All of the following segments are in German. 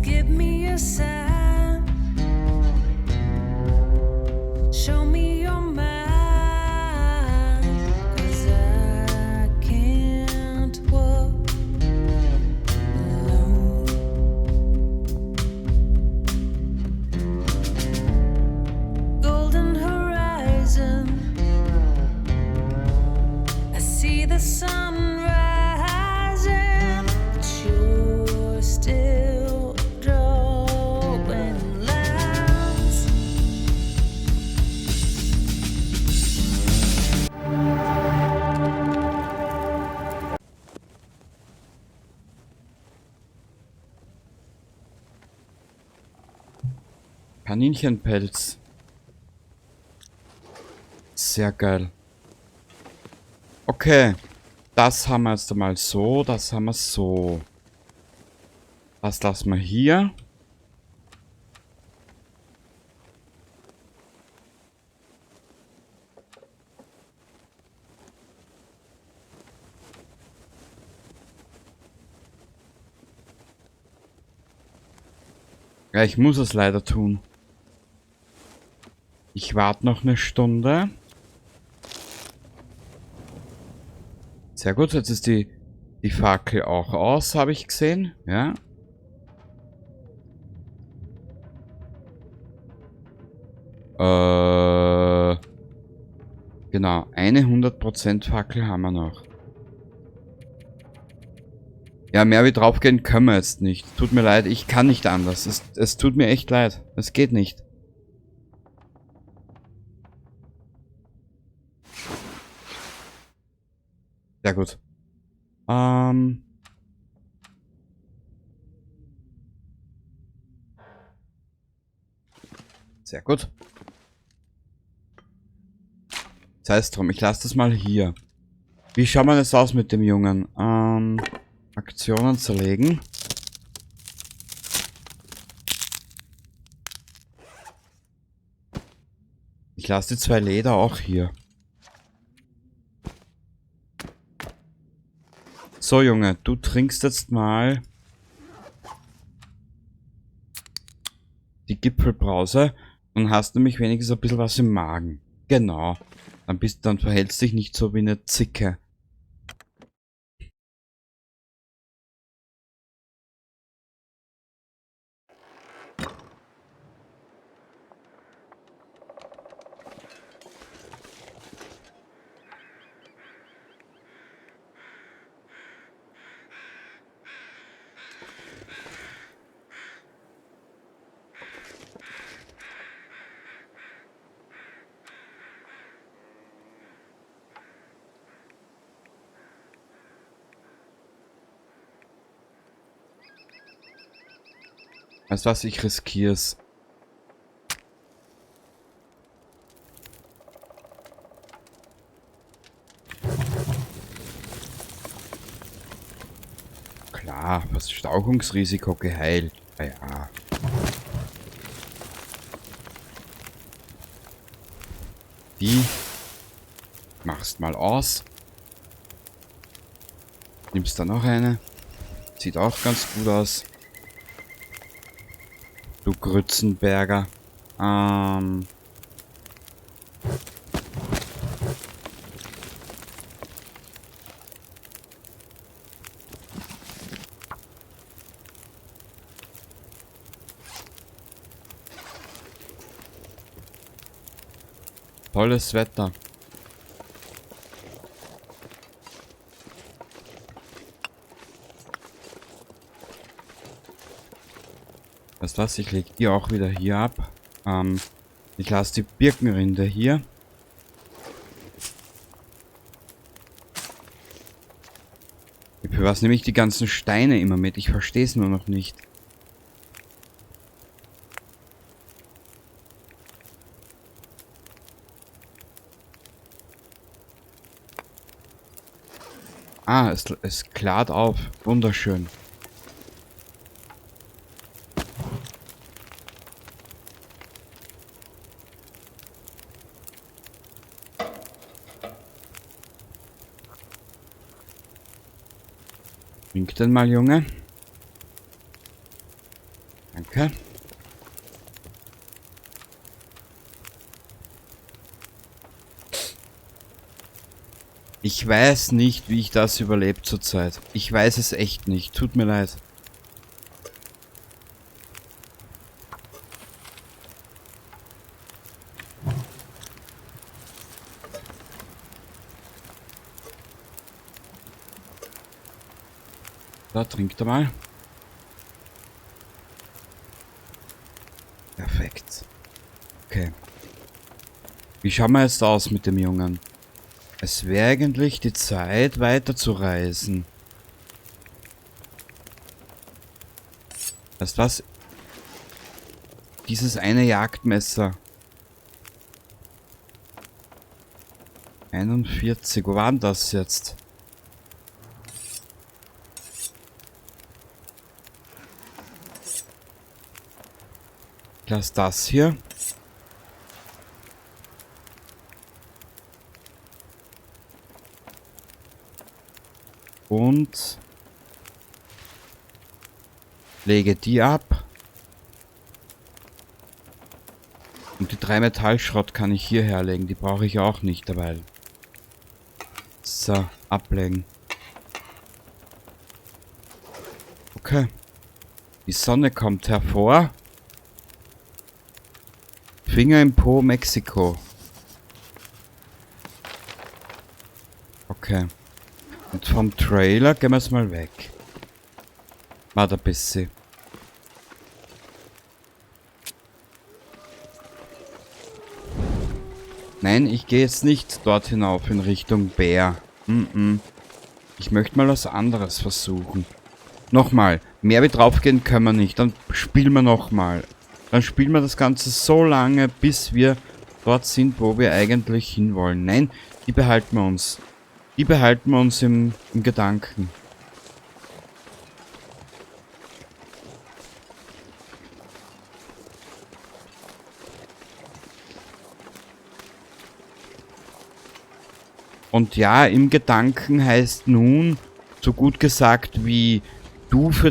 give me a sign. Show me your mind. 'Cause I can't walk alone. Golden horizon. I see the sun rising, but you're still drawing lines. Kaninchenpelz. Sehr geil. Okay. Das haben wir jetzt einmal so. Das haben wir so. Das lassen wir hier. Ja, ich muss es leider tun. Ich warte noch eine Stunde. Sehr gut, jetzt ist die Fackel auch aus, habe ich gesehen. Ja. Genau, eine 100% Fackel haben wir noch. Ja, mehr wie draufgehen können wir jetzt nicht. Tut mir leid, ich kann nicht anders. Es tut mir echt leid. Es geht nicht. Sehr gut. Sehr gut. Sei es drum, ich lasse das mal hier. Wie schaut man das aus mit dem Jungen? Aktionen zerlegen. Ich lasse die 2 Leder auch hier. So, Junge, du trinkst jetzt mal die Gipfelbrause und hast nämlich wenigstens ein bisschen was im Magen. Genau. Dann verhältst du dich nicht so wie eine Zicke. Weißt du was, ich riskier's. Klar, Verstauchungsrisiko geheilt. Ja. Die machst mal aus. Nimmst da noch eine. Sieht auch ganz gut aus. Du Grützenberger. Tolles Wetter. Weißt du was? Ich leg die auch wieder hier ab. Ich lasse die Birkenrinde hier. Für was nehme ich die ganzen Steine immer mit? Ich verstehe es nur noch nicht. Ah, es klart auf. Wunderschön. Trink denn mal, Junge. Danke. Ich weiß nicht, wie ich das überlebe zurzeit. Ich weiß es echt nicht. Tut mir leid. Da, trinkt er mal. Perfekt. Okay. Wie schauen wir jetzt aus mit dem Jungen? Es wäre eigentlich die Zeit, weiterzureisen. Weißt du was? Dieses eine Jagdmesser. 41. Wo war denn das jetzt? Lass das hier. Und lege die ab. Und die 3 Metallschrott kann ich hier herlegen. Die brauche ich auch nicht dabei. So, ablegen. Okay. Die Sonne kommt hervor. Finger im Po, Mexiko. Okay. Und vom Trailer gehen wir jetzt mal weg. Warte ein bisschen. Nein, ich gehe jetzt nicht dort hinauf in Richtung Bär. Ich möchte mal was anderes versuchen. Nochmal, mehr wie draufgehen können wir nicht. Dann spielen wir nochmal. Dann spielen wir das Ganze so lange, bis wir dort sind, wo wir eigentlich hinwollen. Nein, die behalten wir uns. Die behalten wir uns im Gedanken. Und ja, im Gedanken heißt nun, so gut gesagt wie du für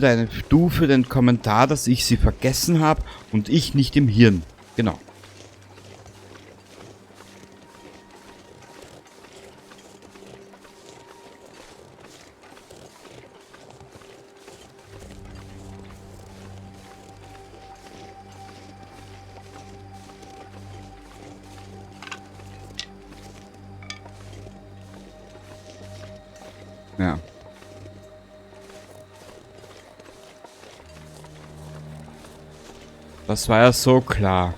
den Kommentar, dass ich sie vergessen habe und ich nicht im Hirn. Genau. Ja. Das war ja so klar.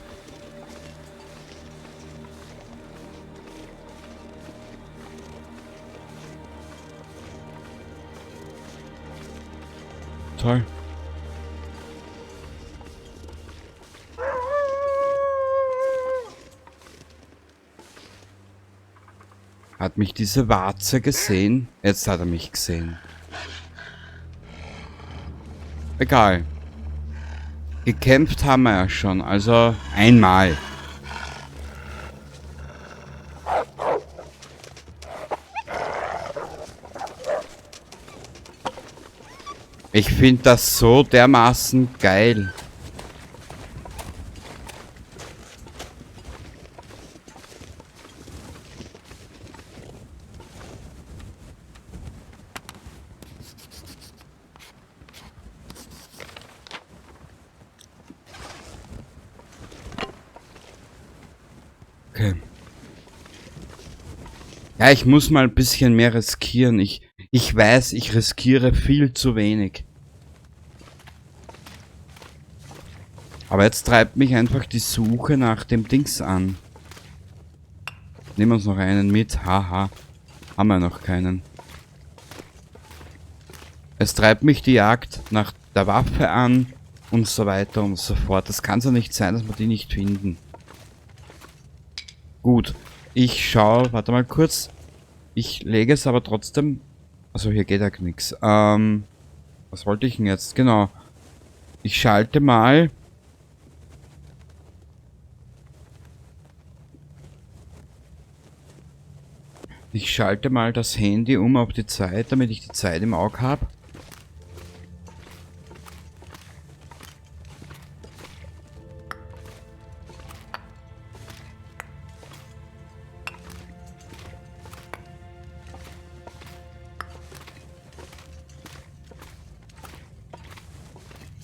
Toll. Hat mich diese Warze gesehen? Jetzt hat er mich gesehen. Egal. Gekämpft haben wir ja schon, also einmal. Ich finde das so dermaßen geil. Okay. Ja, ich muss mal ein bisschen mehr riskieren. Ich weiß, ich riskiere viel zu wenig. Aber jetzt treibt mich einfach die Suche nach dem Dings an. Nehmen wir uns noch einen mit. Haha. Haben wir noch keinen. Es treibt mich die Jagd nach der Waffe an und so weiter und so fort. Das kann so nicht sein, dass wir die nicht finden. Gut. Ich schaue, warte mal kurz. Ich lege es aber trotzdem. Also hier geht ja nichts. Was wollte ich denn jetzt? Genau. Ich schalte mal. Ich schalte mal das Handy um auf die Zeit, damit ich die Zeit im Auge habe.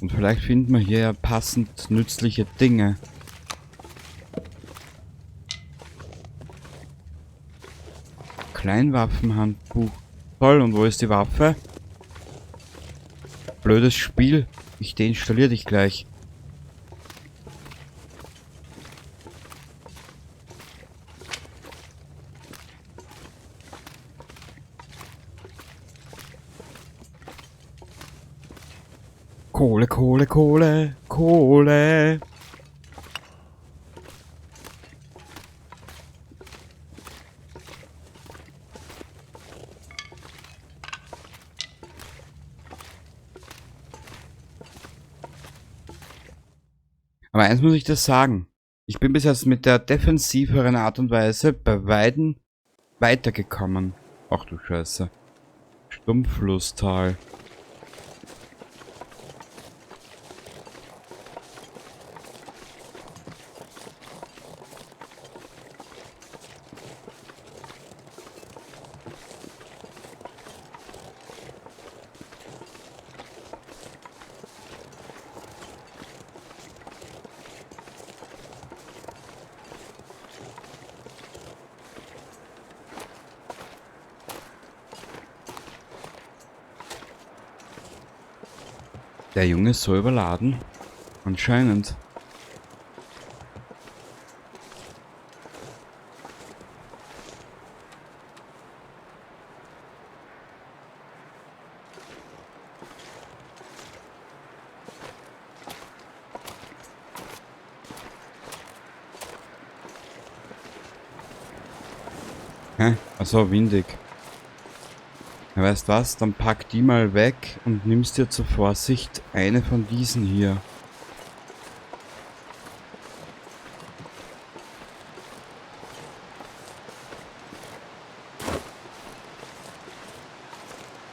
Und vielleicht finden wir hier ja passend nützliche Dinge. Kleinwaffenhandbuch. Toll, und wo ist die Waffe? Blödes Spiel. Ich deinstalliere dich gleich. Kohle, Kohle, Kohle, Kohle. Aber eins muss ich dir sagen. Ich bin bis jetzt mit der defensiveren Art und Weise bei Weiden weitergekommen. Ach du Scheiße. Stumpflusstal. Der Junge ist so überladen. Anscheinend. Hä? Achso, windig. Ja, weißt was? Dann pack die mal weg und nimmst dir zur Vorsicht eine von diesen hier.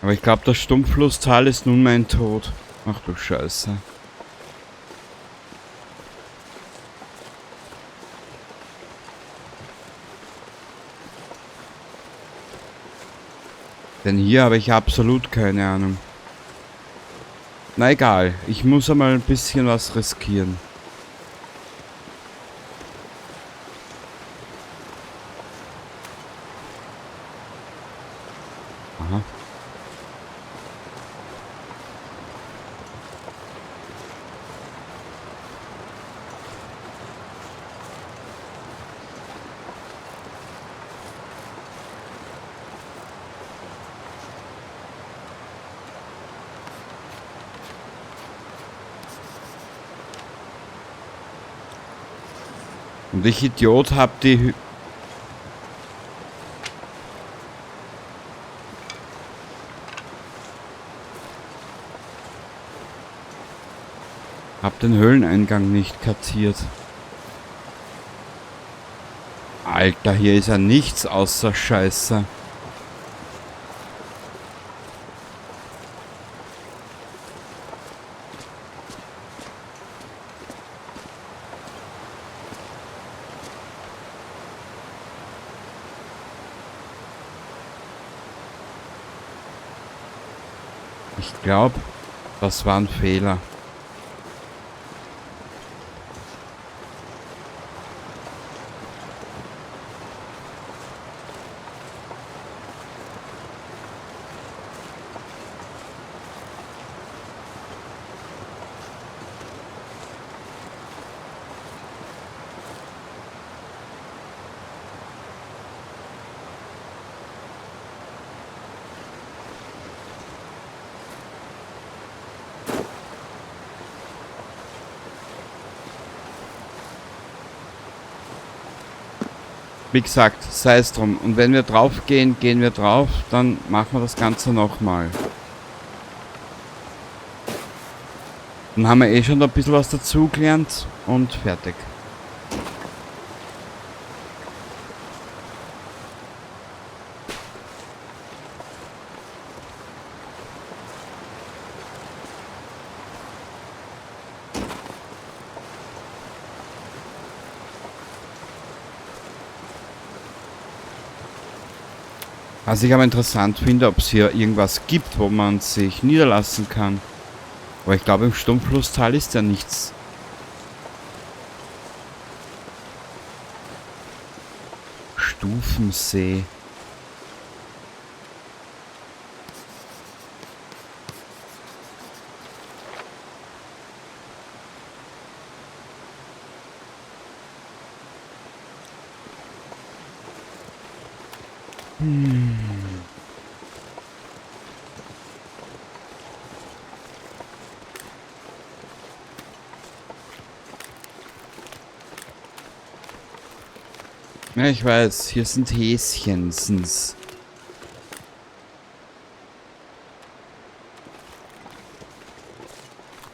Aber ich glaube, das Stumpflusstal ist nun mein Tod. Ach du Scheiße. Denn hier habe ich absolut keine Ahnung. Na egal, ich muss einmal ein bisschen was riskieren. Aha. Und ich Idiot hab die hab den Höhleneingang nicht kartiert. Alter, hier ist ja nichts außer Scheiße. Ich glaube, das war ein Fehler. Wie gesagt, sei es drum. Und wenn wir drauf gehen, gehen wir drauf, dann machen wir das Ganze nochmal. Dann haben wir eh schon ein bisschen was dazugelernt und fertig. Was ich aber interessant finde, ob es hier irgendwas gibt, wo man sich niederlassen kann. Aber ich glaube, im Stumpflusstal ist ja nichts. Stufensee. Ja, ich weiß, hier sind Häschensens.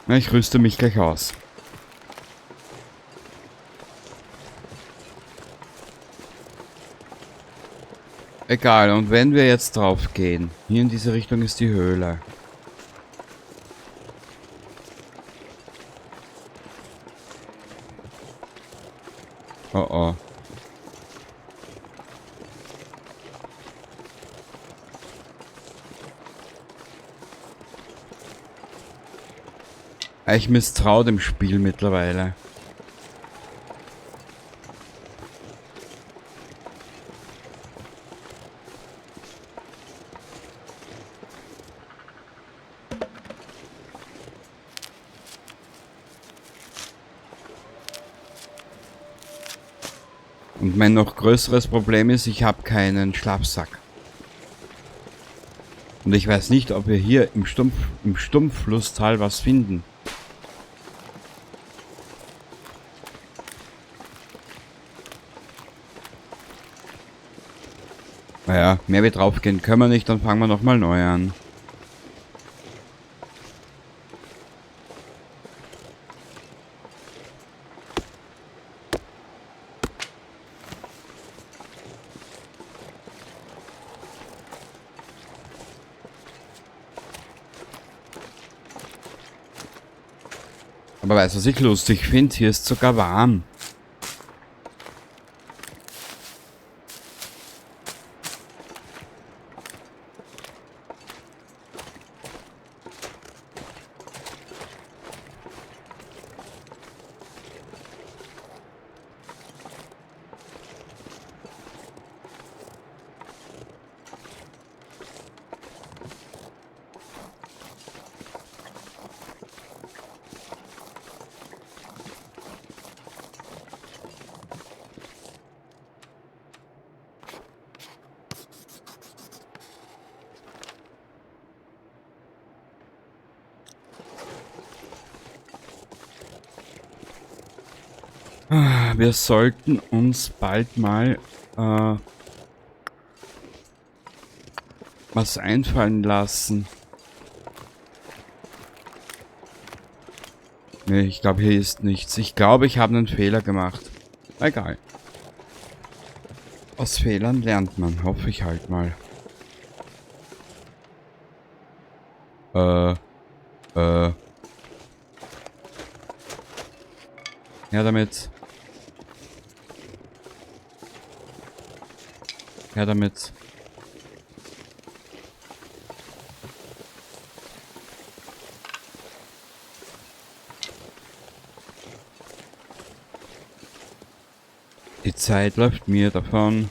Ja, ich rüste mich gleich aus. Egal, und wenn wir jetzt drauf gehen, hier in diese Richtung ist die Höhle. Oh oh. Ich misstraue dem Spiel mittlerweile. Und mein noch größeres Problem ist, ich habe keinen Schlafsack. Und ich weiß nicht, ob wir hier im Stumpflusstal was finden. Naja, mehr wie draufgehen können wir nicht, dann fangen wir nochmal neu an. Aber weißt du, was ich lustig finde? Hier ist sogar warm. Wir sollten uns bald mal was einfallen lassen. Nee, ich glaube, hier ist nichts. Ich glaube, ich habe einen Fehler gemacht. Egal. Aus Fehlern lernt man, hoffe ich halt mal. Ja, damit. Ja, damit. Die Zeit läuft mir davon.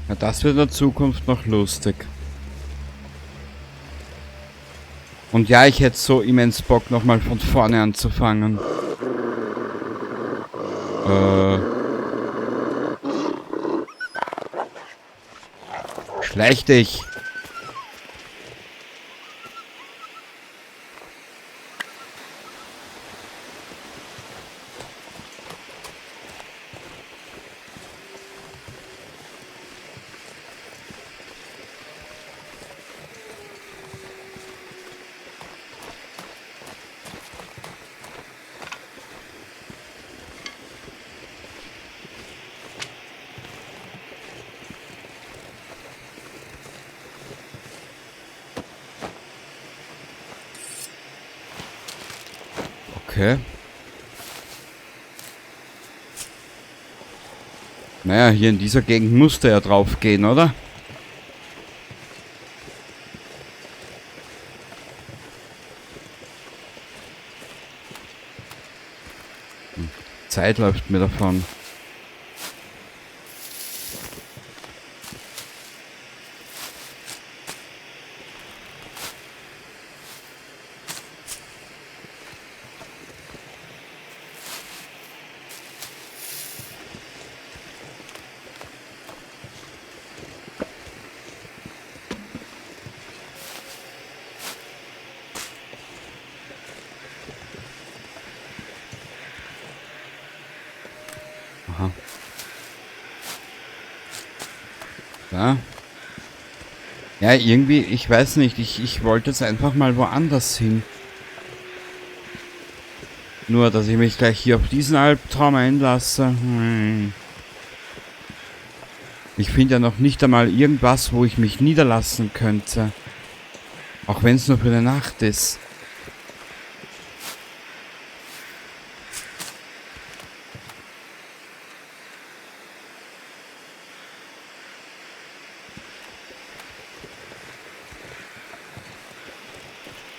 Ja, das wird in der Zukunft noch lustig. Und ja, ich hätte so immens Bock, nochmal von vorne anzufangen. Schleich dich! Okay. Naja, hier in dieser Gegend musste er drauf gehen, oder? Zeit läuft mir davon. Aha. Ja. Ja, irgendwie, ich weiß nicht, ich wollte jetzt einfach mal woanders hin. Nur, dass ich mich gleich hier auf diesen Albtraum einlasse. Ich finde ja noch nicht einmal irgendwas, wo ich mich niederlassen könnte. Auch wenn es nur für eine Nacht ist.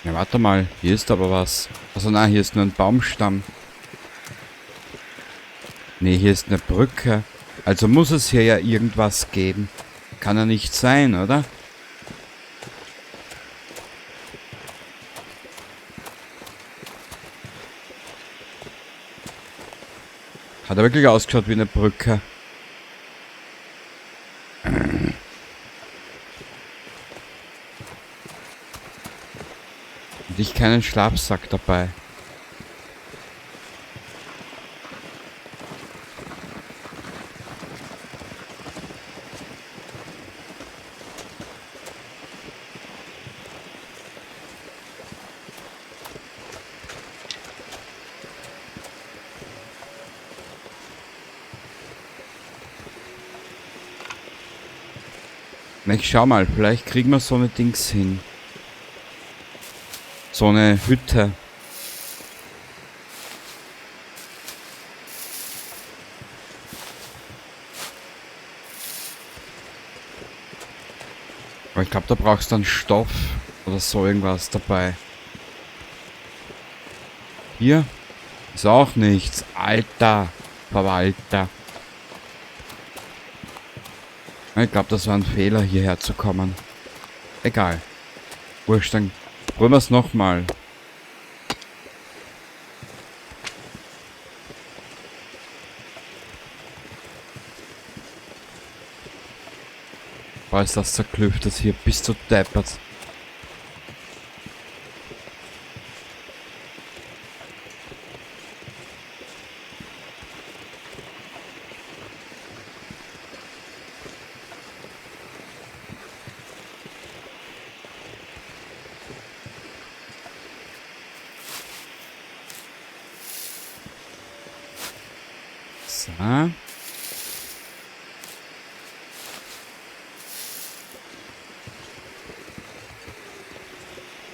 Ja, warte mal. Hier ist aber was. Also na, hier ist nur ein Baumstamm. Nee, hier ist eine Brücke. Also muss es hier ja irgendwas geben. Kann ja nicht sein, oder? Hat er wirklich ausgeschaut wie eine Brücke. Und ich keinen Schlafsack dabei. Na, ich schau mal, vielleicht kriegen wir so eine Dings hin. So eine Hütte. Aber ich glaube, da brauchst du dann Stoff oder so irgendwas dabei. Hier ist auch nichts. Alter Verwalter. Ich glaube, das war ein Fehler, hierher zu kommen. Egal. Wurscht, dann probieren wir es nochmal. Boah, ist das zerklüftet hier. Bist du deppert. So.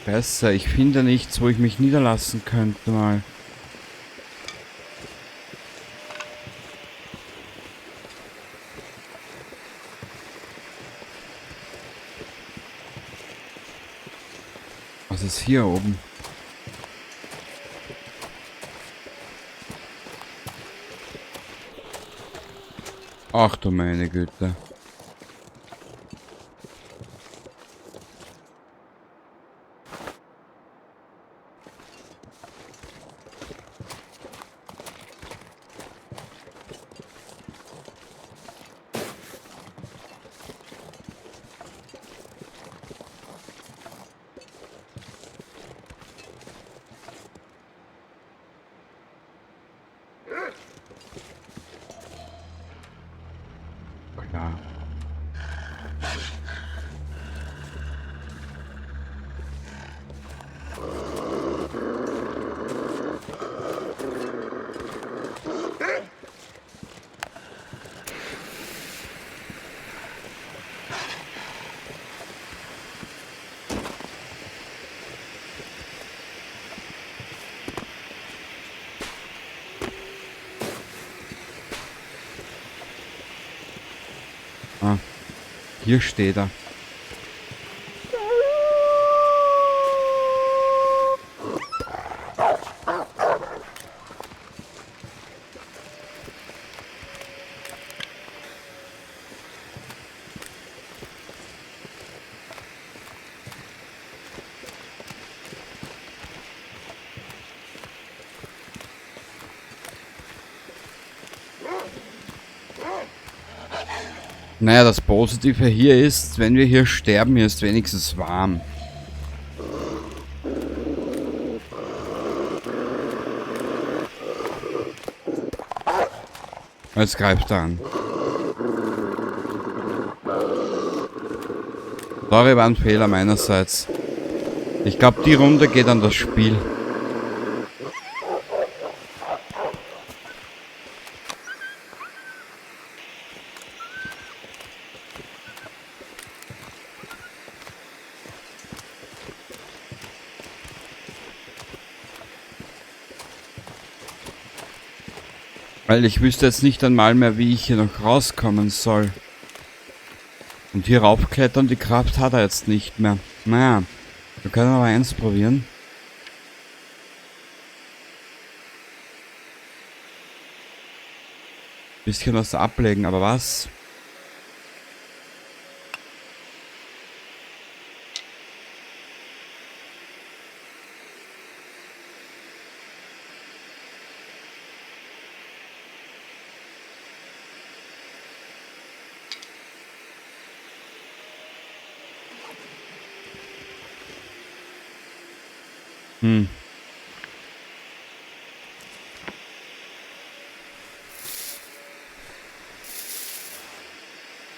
Besser, ich finde nichts, wo ich mich niederlassen könnte mal. Was ist hier oben? Ach du meine Güte. Klar. Hier steht er. Naja, das Positive hier ist, wenn wir hier sterben, hier ist wenigstens warm. Jetzt greift er an. Sorry, war ein Fehler meinerseits. Ich glaube, die Runde geht an das Spiel. Weil ich wüsste jetzt nicht einmal mehr, wie ich hier noch rauskommen soll. Und hier raufklettern, die Kraft hat er jetzt nicht mehr. Naja, wir können aber eins probieren. Bisschen was ablegen, aber was?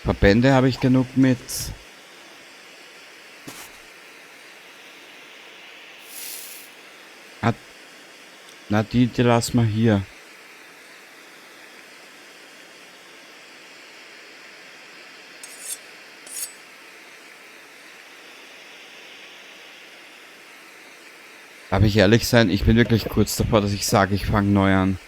Verbände habe ich genug mit. Na, die lassen wir hier. Darf ich ehrlich sein? Ich bin wirklich kurz davor, dass ich sage, ich fange neu an.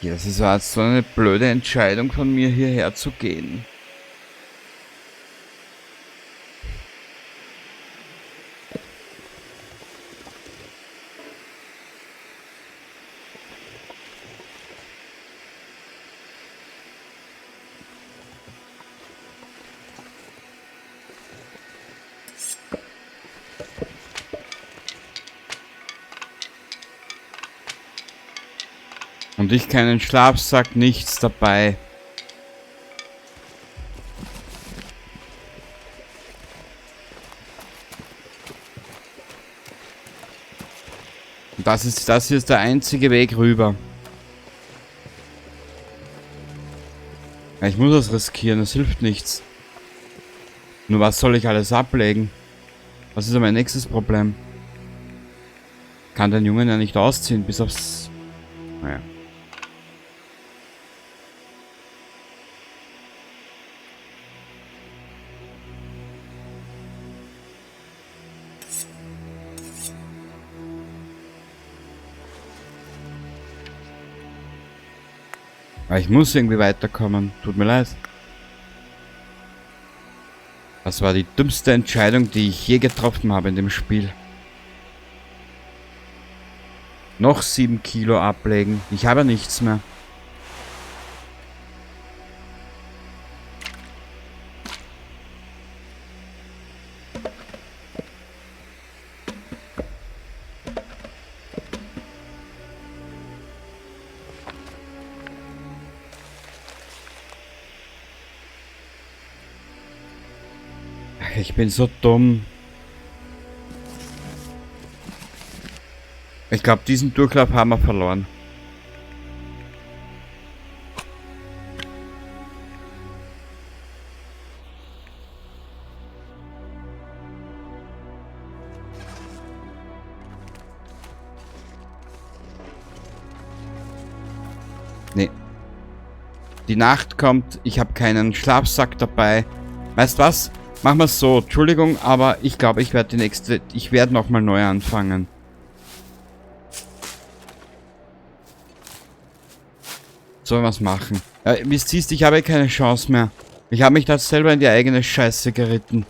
Ja, das ist jetzt so eine blöde Entscheidung von mir, hierher zu gehen. Und ich keinen Schlafsack, nichts dabei. Und das hier ist der einzige Weg rüber. Ja, ich muss das riskieren, es hilft nichts. Nur was soll ich alles ablegen? Was ist mein nächstes Problem? Kann den Jungen ja nicht ausziehen, bis aufs... Naja. Aber ich muss irgendwie weiterkommen. Tut mir leid. Das war die dümmste Entscheidung, die ich je getroffen habe in dem Spiel. Noch 7 Kilo ablegen. Ich habe nichts mehr. Ich bin so dumm. Ich glaube, diesen Durchlauf haben wir verloren. Nee. Die Nacht kommt, ich habe keinen Schlafsack dabei. Weißt was? Machen wir es so. Entschuldigung, aber ich glaube, ich werde nochmal neu anfangen. Sollen wir was machen? Ja, wie du siehst, ich habe keine Chance mehr. Ich habe mich da selber in die eigene Scheiße geritten.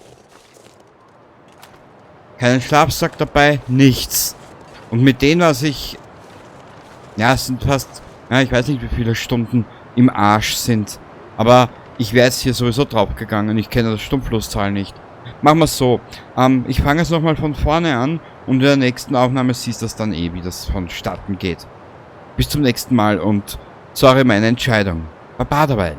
Keinen Schlafsack dabei, nichts. Und mit dem, was ich... Ja, es sind fast... Ja, ich weiß nicht, wie viele Stunden im Arsch sind. Aber ich wäre jetzt hier sowieso draufgegangen. Ich kenne das Stumpflostal nicht. Machen wir es so. Ich fange jetzt nochmal von vorne an. Und in der nächsten Aufnahme siehst du das dann eh, wie das vonstatten geht. Bis zum nächsten Mal und sorry, meine Entscheidung. Baba dabei.